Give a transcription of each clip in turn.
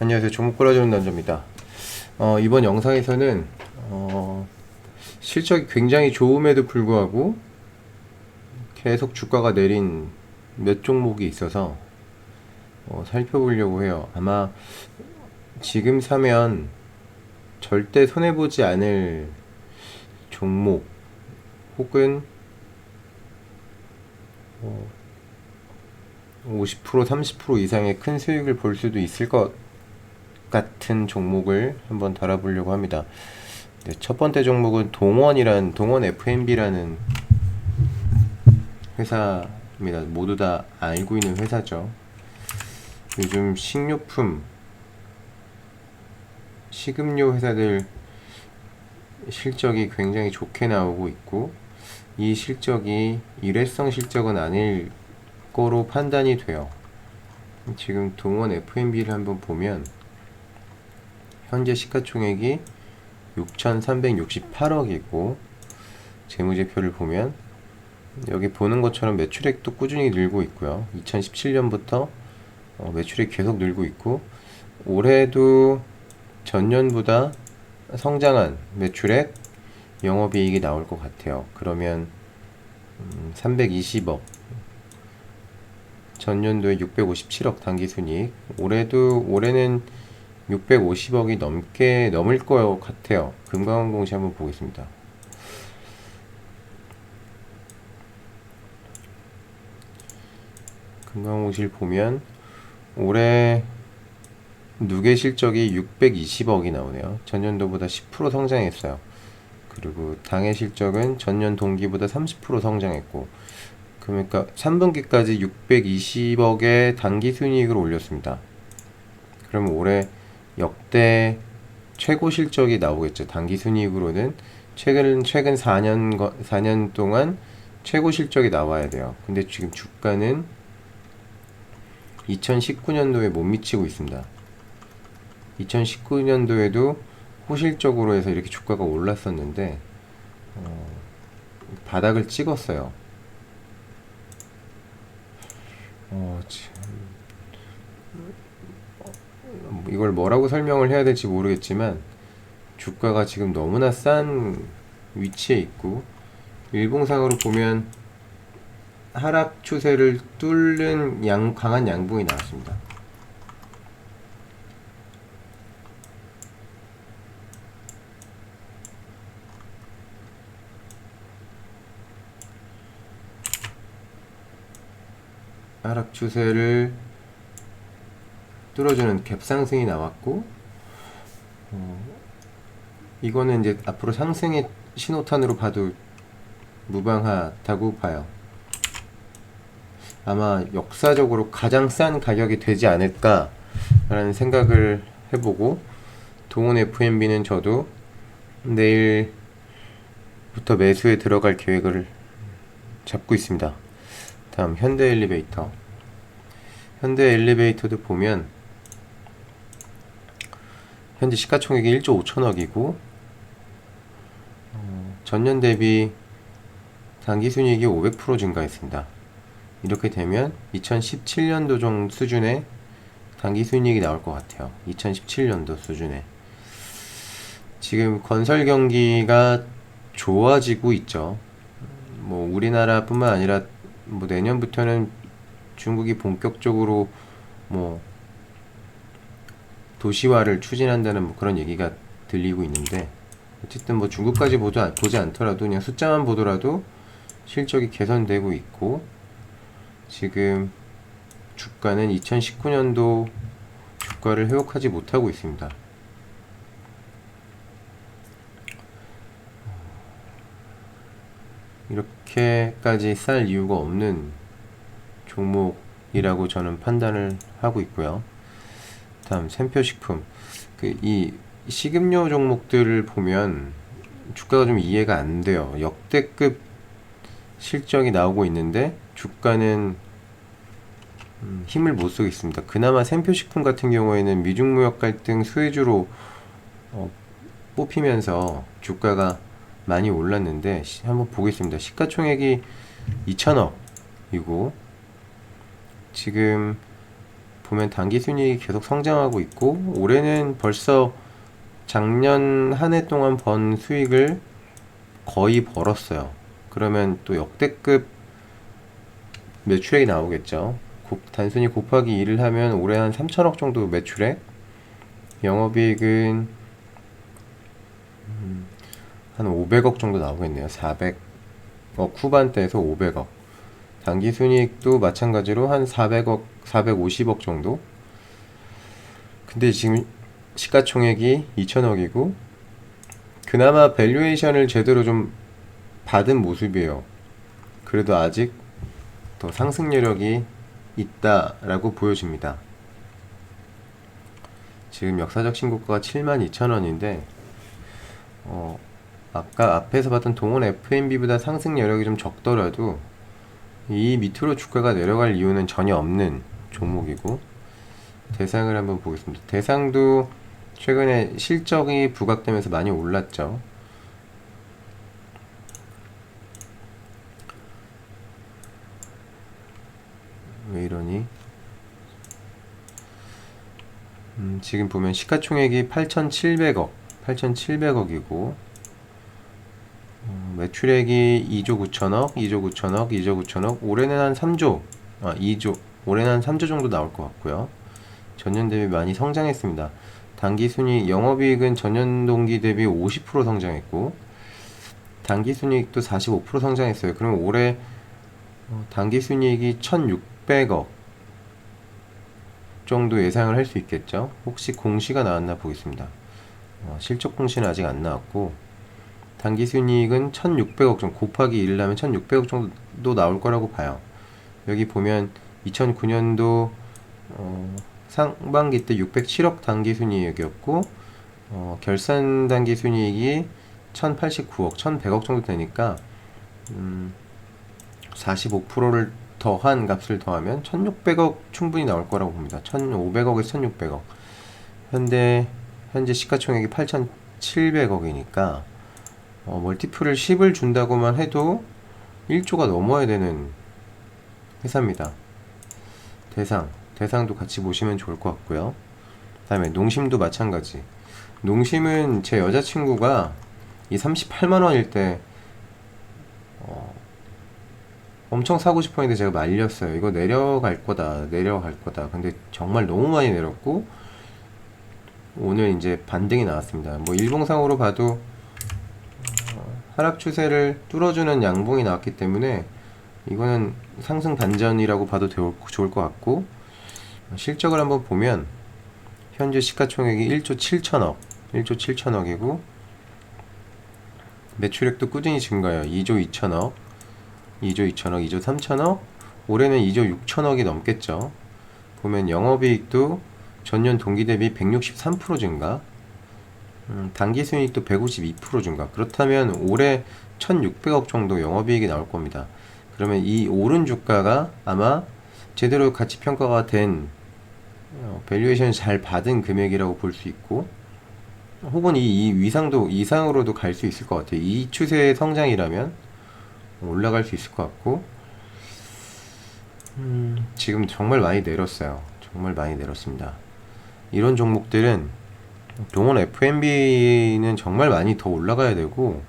안녕하세요. 종목 골라주는 남자입니다. 이번 영상에서는 실적이 굉장히 좋음에도 불구하고 계속 주가가 내린 몇 종목이 있어서 살펴보려고 해요. 아마 지금 사면 절대 손해보지 않을 종목 혹은 50% 30% 이상의 큰 수익을 볼 수도 있을 것 같은 종목을 한번 달아보려고 합니다. 네, 첫 번째 종목은 동원 FMB라는 회사입니다. 모두 다 알고 있는 회사죠. 요즘 식음료 회사들 실적이 굉장히 좋게 나오고 있고, 이 실적이 일회성 실적은 아닐 거로 판단이 돼요. 지금 동원 FMB를 한번 보면 현재 시가총액이 6,368억이고 재무제표를 보면 여기 보는 것처럼 매출액도 꾸준히 늘고 있고요. 2017년부터 매출액이 계속 늘고 있고, 올해도 전년보다 성장한 매출액, 영업이익이 나올 것 같아요. 그러면 320억, 전년도에 657억 당기순이익, 올해는 650억이 넘을 것 같아요. 금강원공시 한번 보겠습니다. 금강원공시를 보면 올해 누계 실적이 620억이 나오네요. 전년도보다 10% 성장했어요. 그리고 당해 실적은 전년 동기보다 30% 성장했고, 그러니까 3분기까지 620억의 당기순이익을 올렸습니다. 그러면 올해 역대 최고 실적이 나오겠죠. 당기순이익으로는 최근 4년 동안 최고 실적이 나와야 돼요. 근데 지금 주가는 2019년도에 못 미치고 있습니다. 2019년도에도 호실적으로 해서 이렇게 주가가 올랐었는데 바닥을 찍었어요. 이걸 뭐라고 설명을 해야 될지 모르겠지만 주가가 지금 너무나 싼 위치에 있고, 일봉상으로 보면 하락 추세를 뚫는 강한 양봉이 나왔습니다. 하락 추세를 뚫어주는 갭상승이 나왔고, 이거는 이제 앞으로 상승의 신호탄으로 봐도 무방하다고 봐요. 아마 역사적으로 가장 싼 가격이 되지 않을까 라는 생각을 해보고, 동원 FMB는 저도 내일부터 매수에 들어갈 계획을 잡고 있습니다. 다음 현대엘리베이터도 보면 현재 시가총액이 1조 5천억이고 전년 대비 당기순이익이 500% 증가했습니다. 이렇게 되면 2017년도 정도 수준의 당기순이익이 나올 것 같아요. 2017년도 수준에. 지금 건설 경기가 좋아지고 있죠. 뭐 우리나라뿐만 아니라 뭐 내년부터는 중국이 본격적으로 뭐 도시화를 추진한다는 뭐 그런 얘기가 들리고 있는데, 어쨌든 뭐 중국까지 보지 않더라도 그냥 숫자만 보더라도 실적이 개선되고 있고, 지금 주가는 2019년도 주가를 회복하지 못하고 있습니다. 이렇게까지 쌀 이유가 없는 종목이라고 저는 판단을 하고 있고요. 다음 샘표식품. 이 식음료 종목들을 보면 주가가 좀 이해가 안 돼요. 역대급 실적이 나오고 있는데 주가는 힘을 못 쓰고 있습니다. 그나마 샘표식품 같은 경우에는 미중무역 갈등 수혜주로 뽑히면서 주가가 많이 올랐는데, 한번 보겠습니다. 시가총액이 2천억이고 지금 보면 당기순이익이 계속 성장하고 있고, 올해는 벌써 작년 한 해 동안 번 수익을 거의 벌었어요. 그러면 또 역대급 매출액이 나오겠죠. 단순히 곱하기 2를 하면 올해 한 3천억 정도 매출액, 영업이익은 한 500억 정도 나오겠네요. 400억 후반대에서 500억. 당기순이익도 마찬가지로 한 400억, 450억 정도. 근데 지금 시가총액이 2천억이고, 그나마 밸류에이션을 제대로 좀 받은 모습이에요. 그래도 아직 더 상승 여력이 있다라고 보여집니다. 지금 역사적 신고가가 72,000원인데 아까 앞에서 봤던 동원 F&B보다 상승 여력이 좀 적더라도 이 밑으로 주가가 내려갈 이유는 전혀 없는 종목이고, 대상을 한번 보겠습니다. 대상도 최근에 실적이 부각되면서 많이 올랐죠. 왜 이러니? 지금 보면 시가총액이 8,700억이고, 매출액이 2조 9천억, 2조 9천억, 2조 9천억, 올해는 한 3조, 2조, 올해는 한 3조 정도 나올 것 같고요. 전년 대비 많이 성장했습니다. 당기순이익, 영업이익은 전년 동기 대비 50% 성장했고, 당기순이익도 45% 성장했어요. 그럼 올해 당기순이익이 1,600억 정도 예상을 할 수 있겠죠. 혹시 공시가 나왔나 보겠습니다. 실적 공시는 아직 안 나왔고, 당기순이익은 1,600억 정도, 곱하기 1을 하면 1,600억 정도 나올 거라고 봐요. 여기 보면 2009년도 상반기 때 607억 당기순이익이었고, 결산 당기순이익이 1,089억, 1,100억 정도 되니까 45%를 더한 값을 더하면 1,600억 충분히 나올 거라고 봅니다. 1,500억에서 1,600억. 현재 시가총액이 8,700억이니까 멀티플을 10을 준다고만 해도 1조가 넘어야 되는 회사입니다. 대상도 같이 보시면 좋을 것 같고요. 그 다음에 농심도 마찬가지. 농심은 제 여자친구가 이 38만원일 때 엄청 사고 싶었는데 제가 말렸어요. 이거 내려갈 거다. 근데 정말 너무 많이 내렸고, 오늘 이제 반등이 나왔습니다. 뭐 일봉상으로 봐도 하락 추세를 뚫어주는 양봉이 나왔기 때문에 이거는 상승 반전이라고 봐도 좋을 것 같고, 실적을 한번 보면 현재 시가총액이 1조 7천억이고, 매출액도 꾸준히 증가해요. 2조 2천억, 2조 3천억, 올해는 2조 6천억이 넘겠죠. 보면 영업이익도 전년 동기 대비 163% 증가, 당기순이익도 152% 증가. 그렇다면 올해 1,600억 정도 영업이익이 나올 겁니다. 그러면 이 오른 주가가 아마 제대로 가치 평가가 된 밸류에이션 잘 받은 금액이라고 볼 수 있고, 혹은 이 이상으로도 갈 수 있을 것 같아요. 이 추세의 성장이라면 올라갈 수 있을 것 같고, 지금 정말 많이 내렸어요. 정말 많이 내렸습니다. 이런 종목들은 동원 F&B는 정말 많이 더 올라가야 되고,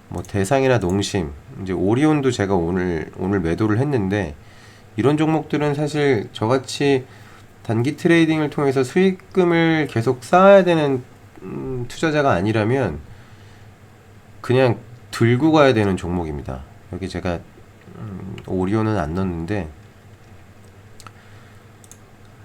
뭐 대상이나 농심, 이제 오리온도 제가 오늘 매도를 했는데, 이런 종목들은 사실 저같이 단기 트레이딩을 통해서 수익금을 계속 쌓아야 되는 투자자가 아니라면 그냥 들고 가야 되는 종목입니다. 여기 제가 오리온은 안 넣었는데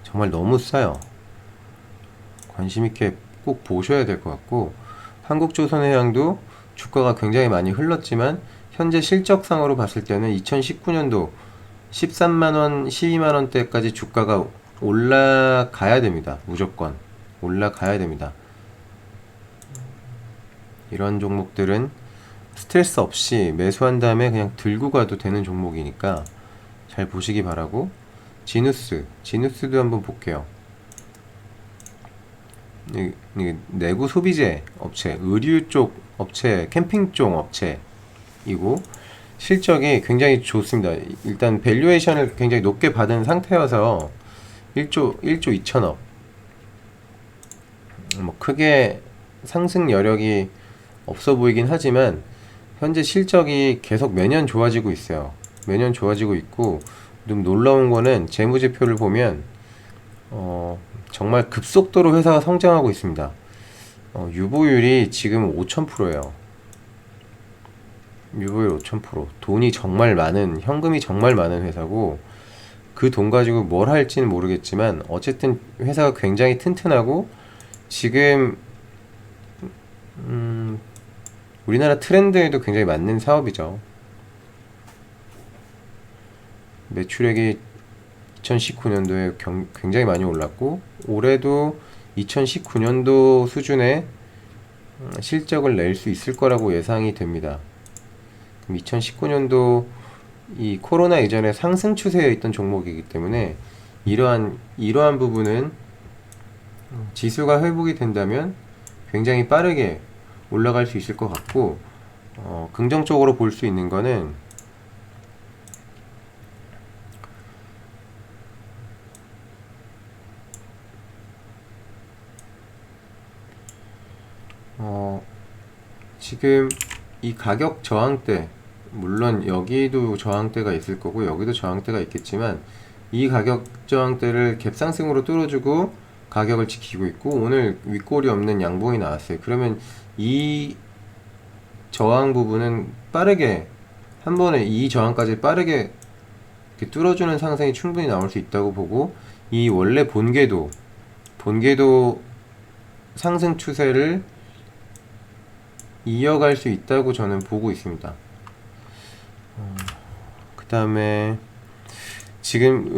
정말 너무 싸요. 관심 있게 꼭 보셔야 될 것 같고, 한국조선해양도 주가가 굉장히 많이 흘렀지만 현재 실적상으로 봤을 때는 2019년도 13만원, 12만원대까지 주가가 올라가야 됩니다. 무조건 올라가야 됩니다. 이런 종목들은 스트레스 없이 매수한 다음에 그냥 들고 가도 되는 종목이니까 잘 보시기 바라고, 지누스도 한번 볼게요. 내구 소비재 업체, 의류 쪽 업체, 캠핑 쪽 업체이고, 실적이 굉장히 좋습니다. 일단 밸류에이션을 굉장히 높게 받은 상태여서 1조 2천억. 뭐 크게 상승 여력이 없어 보이긴 하지만 현재 실적이 계속 매년 좋아지고 있어요. 매년 좋아지고 있고, 좀 놀라운 거는 재무제표를 보면 정말 급속도로 회사가 성장하고 있습니다. 유보율이 지금 5000%예요. 유보율 5000%. 돈이 정말 많은, 현금이 정말 많은 회사고, 그 돈 가지고 뭘 할지는 모르겠지만 어쨌든 회사가 굉장히 튼튼하고, 지금 우리나라 트렌드에도 굉장히 맞는 사업이죠. 매출액이 2019년도에 굉장히 많이 올랐고, 올해도 2019년도 수준의 실적을 낼 수 있을 거라고 예상이 됩니다. 그럼 2019년도 이 코로나 이전에 상승 추세에 있던 종목이기 때문에 이러한 부분은 지수가 회복이 된다면 굉장히 빠르게 올라갈 수 있을 것 같고, 긍정적으로 볼 수 있는 거는 지금 이 가격 저항대, 물론 여기도 저항대가 있을 거고 여기도 저항대가 있겠지만, 이 가격 저항대를 갭상승으로 뚫어주고 가격을 지키고 있고, 오늘 윗골이 없는 양봉이 나왔어요. 그러면 이 저항 부분은 빠르게, 한 번에 이 저항까지 빠르게 이렇게 뚫어주는 상승이 충분히 나올 수 있다고 보고, 이 원래 본궤도 상승 추세를 이어갈 수 있다고 저는 보고 있습니다. 그 다음에 지금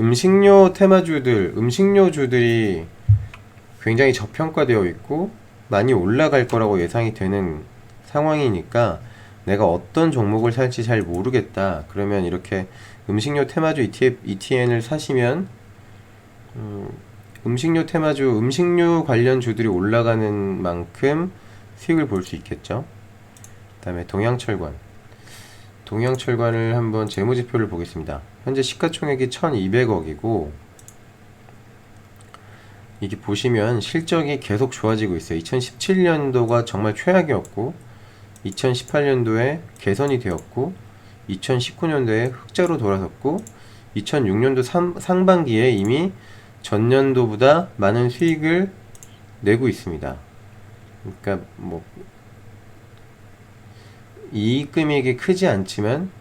음식료주들이 굉장히 저평가되어 있고 많이 올라갈 거라고 예상이 되는 상황이니까, 내가 어떤 종목을 살지 잘 모르겠다 그러면 이렇게 음식료 테마주 ETN을 사시면 음식료 테마주, 음식료 관련 주들이 올라가는 만큼 수익을 볼 수 있겠죠. 그 다음에 동양철관을 한번 재무지표를 보겠습니다. 현재 시가총액이 1200억이고, 이게 보시면 실적이 계속 좋아지고 있어요. 2017년도가 정말 최악이었고, 2018년도에 개선이 되었고, 2019년도에 흑자로 돌아섰고, 2006년도 상반기에 이미 전년도보다 많은 수익을 내고 있습니다. 그러니까 뭐 이익 금액이 크지 않지만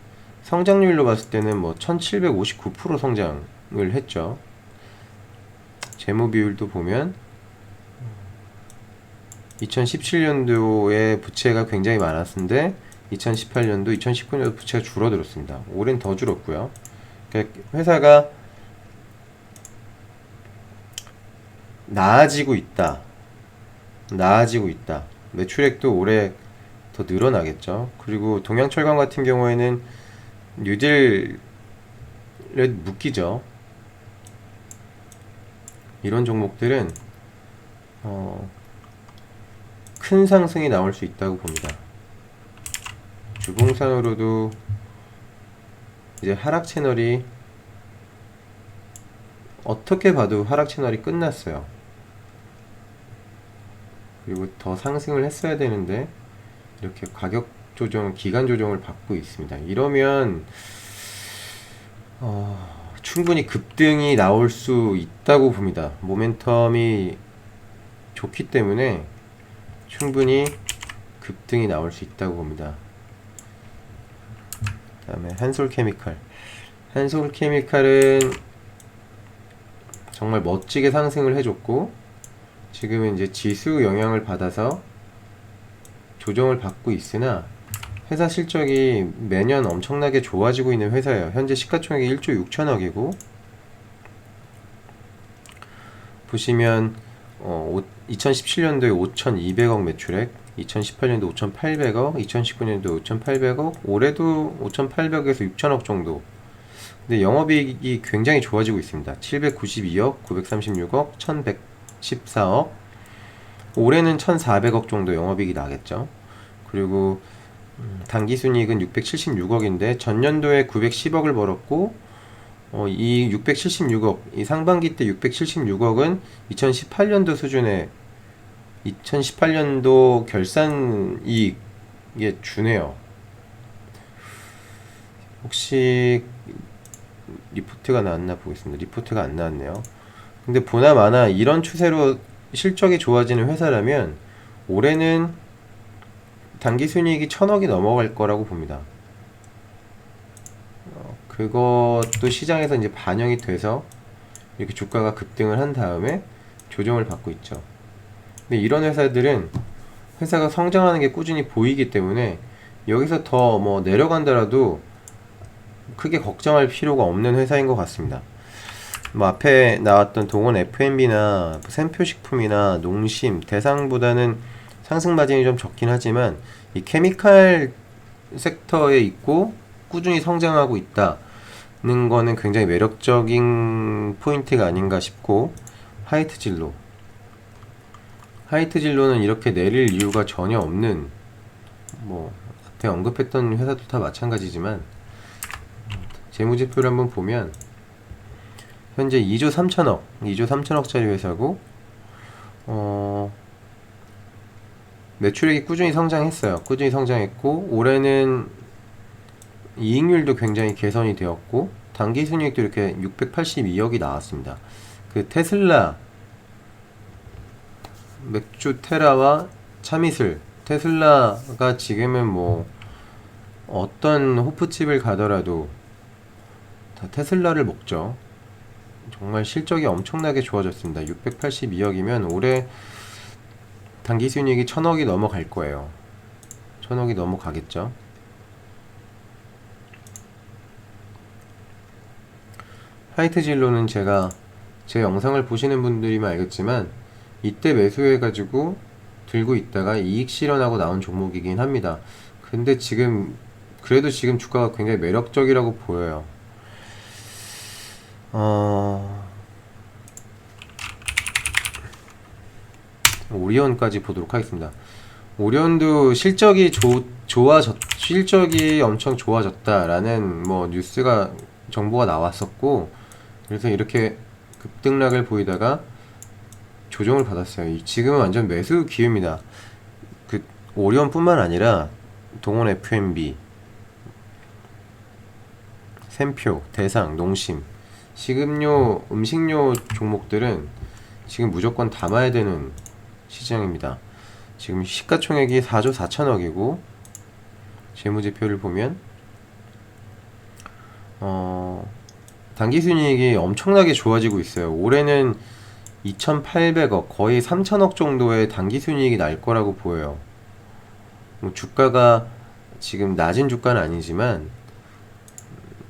성장률로 봤을 때는 뭐 1759% 성장을 했죠. 재무 비율도 보면 2017년도에 부채가 굉장히 많았는데 2018년도, 2019년도 부채가 줄어들었습니다. 올해는 더 줄었고요. 그러니까 회사가 나아지고 있다. 매출액도 올해 더 늘어나겠죠. 그리고 동양철강 같은 경우에는 뉴딜에 묶이죠. 이런 종목들은 큰 상승이 나올 수 있다고 봅니다. 주봉산으로도 이제 하락 채널이, 어떻게 봐도 하락 채널이 끝났어요. 그리고 더 상승을 했어야 되는데 이렇게 가격 조정, 기간 조정을 받고 있습니다. 이러면 충분히 급등이 나올 수 있다고 봅니다. 모멘텀이 좋기 때문에 충분히 급등이 나올 수 있다고 봅니다. 그 다음에 한솔케미칼은 정말 멋지게 상승을 해줬고, 지금은 이제 지수 영향을 받아서 조정을 받고 있으나 회사 실적이 매년 엄청나게 좋아지고 있는 회사예요. 현재 시가총액이 1조 6천억이고, 보시면 2017년도에 5,200억 매출액, 2018년도 5,800억, 2019년도 5,800억, 올해도 5,800에서 6천억 정도. 근데 영업이익이 굉장히 좋아지고 있습니다. 792억, 936억, 1,114억, 올해는 1,400억 정도 영업이익이 나겠죠. 그리고 당기순이익은 676억인데 전년도에 910억을 벌었고 이 676억, 이 상반기 때 676억은 2018년도 수준의 2018년도 결산 이익에 주네요. 혹시 리포트가 나왔나 보겠습니다. 리포트가 안 나왔네요. 근데 보나마나 이런 추세로 실적이 좋아지는 회사라면 올해는 당기순이익이 1000억이 넘어갈 거라고 봅니다. 그것도 시장에서 이제 반영이 돼서 이렇게 주가가 급등을 한 다음에 조정을 받고 있죠. 근데 이런 회사들은 회사가 성장하는 게 꾸준히 보이기 때문에 여기서 더 뭐 내려간다라도 크게 걱정할 필요가 없는 회사인 것 같습니다. 뭐 앞에 나왔던 동원 F&B나 샘표식품이나 농심, 대상보다는 상승 마진이 좀 적긴 하지만 이 케미칼 섹터에 있고 꾸준히 성장하고 있다는 거는 굉장히 매력적인 포인트가 아닌가 싶고, 하이트 진로는 이렇게 내릴 이유가 전혀 없는, 뭐 앞에 언급했던 회사도 다 마찬가지지만 재무제표를 한번 보면 현재 2조 3천억짜리 회사고, 매출액이 꾸준히 성장했어요. 꾸준히 성장했고, 올해는 이익률도 굉장히 개선이 되었고, 당기순이익도 이렇게 682억이 나왔습니다. 그 테슬라, 맥주 테라와 참이슬, 테슬라가 지금은 뭐 어떤 호프집을 가더라도 다 테슬라를 먹죠. 정말 실적이 엄청나게 좋아졌습니다. 682억이면 올해 당기순이익이 1000억이 넘어갈 거예요. 1000억이 넘어가겠죠. 하이트 진로는 제가 제 영상을 보시는 분들이면 알겠지만 이때 매수해가지고 들고 있다가 이익 실현하고 나온 종목이긴 합니다. 근데 그래도 지금 주가가 굉장히 매력적이라고 보여요. 오리온까지 보도록 하겠습니다. 오리온도 실적이 실적이 엄청 좋아졌다라는 뭐 정보가 나왔었고, 그래서 이렇게 급등락을 보이다가 조정을 받았어요. 지금은 완전 매수 기회입니다. 그 오리온뿐만 아니라 동원 F&B, 샘표, 대상, 농심, 식음료, 음식료 종목들은 지금 무조건 담아야 되는 시장입니다. 지금 시가총액이 4조 4천억이고 재무제표를 보면 당기순이익이 엄청나게 좋아지고 있어요. 올해는 2,800억, 거의 3천억 정도의 당기순이익이 날 거라고 보여요. 뭐 주가가 지금 낮은 주가는 아니지만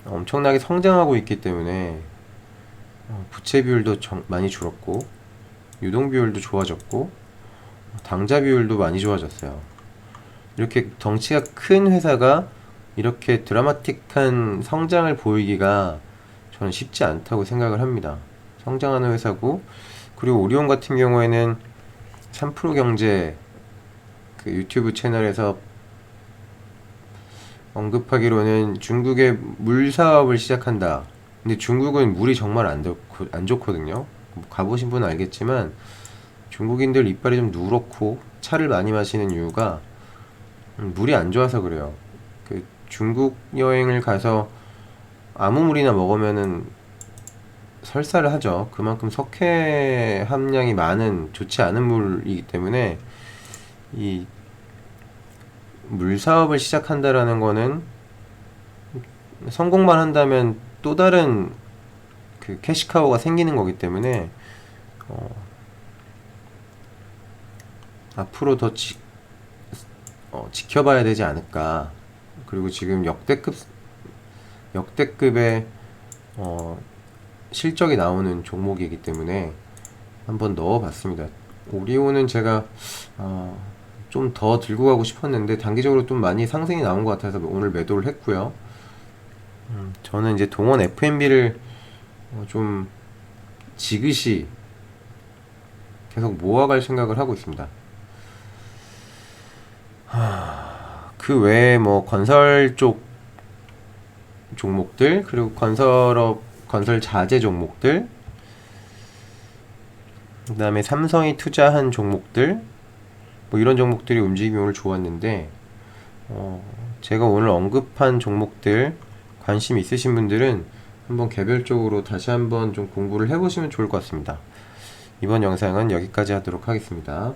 엄청나게 성장하고 있기 때문에 부채 비율도 많이 줄었고, 유동 비율도 좋아졌고, 당좌 비율도 많이 좋아졌어요. 이렇게 덩치가 큰 회사가 이렇게 드라마틱한 성장을 보이기가 저는 쉽지 않다고 생각을 합니다. 성장하는 회사고, 그리고 오리온 같은 경우에는 3프로 경제 그 유튜브 채널에서 언급하기로는 중국의 물 사업을 시작한다. 근데 중국은 물이 정말 안 좋거든요. 가보신 분은 알겠지만 중국인들 이빨이 좀 누렇고 차를 많이 마시는 이유가 물이 안 좋아서 그래요. 그 중국 여행을 가서 아무 물이나 먹으면은 설사를 하죠. 그만큼 석회 함량이 많은 좋지 않은 물이기 때문에 이 물 사업을 시작한다라는 거는 성공만 한다면 또 다른 그 캐시카우가 생기는 거기 때문에 앞으로 더 지켜봐야 되지 않을까. 그리고 지금 역대급의 실적이 나오는 종목이기 때문에 한번 넣어봤습니다. 오리온은 제가 좀 더 들고 가고 싶었는데 단기적으로 좀 많이 상승이 나온 것 같아서 오늘 매도를 했고요. 저는 이제 동원 F&B를 좀 지그시 계속 모아갈 생각을 하고 있습니다. 그 외에 뭐 건설 쪽 종목들, 그리고 건설업 건설 자재 종목들, 그 다음에 삼성이 투자한 종목들, 뭐 이런 종목들이 움직임이 오늘 좋았는데, 제가 오늘 언급한 종목들 관심 있으신 분들은 한번 개별적으로 다시 한번 좀 공부를 해보시면 좋을 것 같습니다. 이번 영상은 여기까지 하도록 하겠습니다.